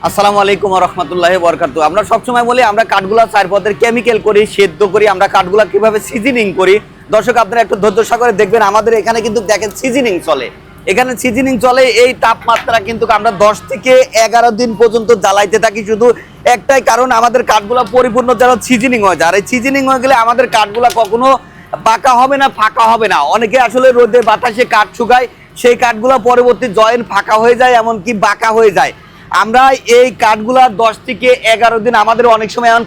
আসসালামু আলাইকুম ওয়া রাহমাতুল্লাহি ওয়া বারাকাতুহু। আমরা সবসময় বলি আমরা কাঠগুলা চার পদের কেমিক্যাল করি, সেদ্ধ করি, আমরা কাঠগুলা কিভাবে সিজনিং করি। দর্শক আপনারা একটু ধৈর্য সহকারে দেখবেন, আমাদের এখানে কিন্তু দেখেন সিজনিং চলে। এখানে সিজনিং চলে, এই তাপমাত্রা কিন্তু আমরা 10 থেকে 11 দিন পর্যন্ত জ্বালাইতে থাকি। শুধু একটাই কারণ, আমাদের কাঠগুলা পরিপূর্ণ যারা সিজনিং হয়ে যায়। আর এই সিজনিং হয়ে গেলে আমাদের কাঠগুলা কখনো পাকা হবে না, ফাঁকা হবে না। অনেকে আসলে রোদে বাতাসে কাঠ শুকায়, সেই কাঠগুলা পরবর্তী জয়েন্ট ফাঁকা হয়ে যায়, এমনকি বাঁকা হয়ে যায়। আমরা এই কাঠগুলা 10 থেকে 11 দিন, আমাদের অনেক সময় এখন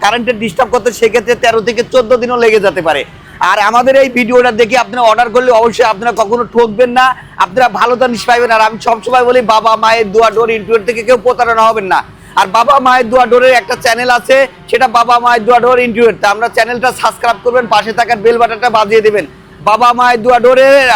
কারেন্টের ডিস্টার্ব করতে, সেক্ষেত্রে 13 থেকে 14 দিনও লেগে যেতে পারে। আর আমাদের এই ভিডিওটা দেখে আপনারা অর্ডার করলে অবশ্যই আপনারা কখনো ঠকবেন না, আপনারা ভালো জিনিস পাইবেন। আর আমি সবসময় বলি, বাবা মায়ের দোয়া ডোর ইন্টুইট থেকে কেউ প্রতারণা হবেন না। আর বাবা মায়ের দোয়া ডোরের একটা চ্যানেল আছে, সেটা বাবা মায়ের দোয়া ডোর ইন্টুইট। আমরা চ্যানেলটা সাবস্ক্রাইব করবেন, পাশে থাকার বেল বাটনটা বাজিয়ে দেবেন। বাবা মায়ের দোয়া ডোরের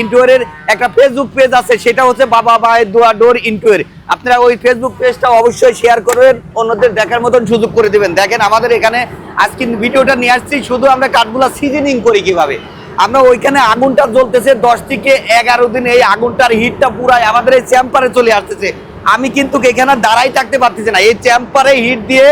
ইন্টুয়ারের একটা ফেসবুক পেজ আছে, সেটা হচ্ছে বাবা মায়ের দোয়া ডোর ইন্টুয়ার। আপনারা ওই ফেসবুক পেজটা অবশ্যই শেয়ার করবেন, অন্যদের দেখার মতন সুযোগ করে দেবেন। দেখেন আমাদের এখানে আজকে ভিডিওটা নিয়ে আসছি, শুধু আমরা কাঠগুলা সিজনিং করি কিভাবে। আমরা ওইখানে আগুনটা জ্বলতেছে 10 থেকে 11 দিন, এই আগুনটার হিটটা পুরাই আমাদের এই চেম্বারে চলে আসতেছে। আমি কিন্তু এখানে দাঁড়াই থাকতে পারতেছি না, এই চেম্বারে হিট দিয়ে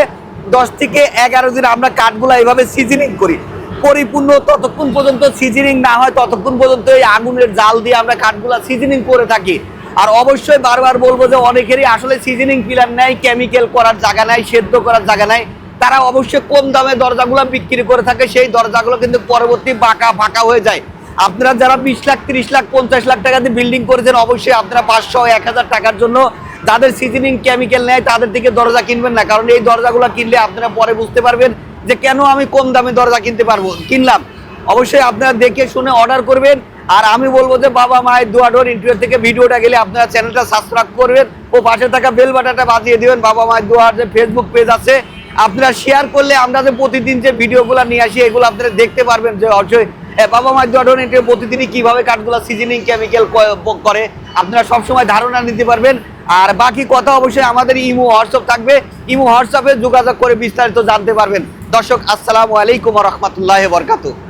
10 থেকে 11 দিন আমরা কাঠগুলা এইভাবে সিজনিং করি। পরিপূর্ণ ততক্ষণ পর্যন্ত সিজনিং না হয় ততক্ষণ পর্যন্ত এই আগুনের জাল দিয়ে আমরা কাঠগুলা সিজনিং করে থাকি। আর অবশ্যই বারবার বলবো যে অনেকেরই আসলে সিজনিং পিলার নেই, কেমিক্যাল করার জায়গা নাই, সেদ্ধ করার জায়গা নাই, তারা অবশ্যই কম দামে দরজাগুলো বিক্রি করে থাকে। সেই দরজাগুলো কিন্তু পরবর্তী বাঁকা ফাঁকা হয়ে যায়। আপনারা যারা 20 লাখ 30 লাখ 50 লাখ টাকা দিয়ে বিল্ডিং করেছেন, অবশ্যই আপনারা 500 1000 টাকার জন্য যাদের সিজনিং কেমিক্যাল নেয় তাদের থেকে দরজা কিনবেন না। কারণ এই দরজাগুলো কিনলে আপনারা পরে বুঝতে পারবেন যে কেন আমি কম দামে দরজা কিনলাম। অবশ্যই আপনারা দেখে শুনে অর্ডার করবেন। আর আমি বলবো যে বাবা মায়ের দোয়া ডোর ইন্টারভিউ থেকে ভিডিওটা গেলে আপনারা চ্যানেলটা সাবস্ক্রাইব করবেন ও পাশে থাকা বেল বাটনটা বাজিয়ে দিবেন। বাবা মায়ের দোয়ার যে ফেসবুক পেজ আছে, আপনারা শেয়ার করলে আমরা যে প্রতিদিন যে ভিডিওগুলো নিয়ে আসি এগুলো আপনারা দেখতে পারবেন যে অবশ্যই বাবা মায়ের দোয়া ডোর ইন্টারভিউ প্রতিদিনই কিভাবে কাঠগুলো সিজনিং কেমিক্যাল করে আপনারা সবসময় ধারণা নিতে পারবেন। আর বাকি কথা অবশ্যই আমাদের ইমো হোয়াটসঅ্যাপ থাকবে, ইমো হোয়াটসঅ্যাপে যোগাযোগ করে বিস্তারিত জানতে পারবেন। দর্শক আসসালামু আলাইকুম ওয়া রাহমাতুল্লাহি ওয়া বারাকাতুহু।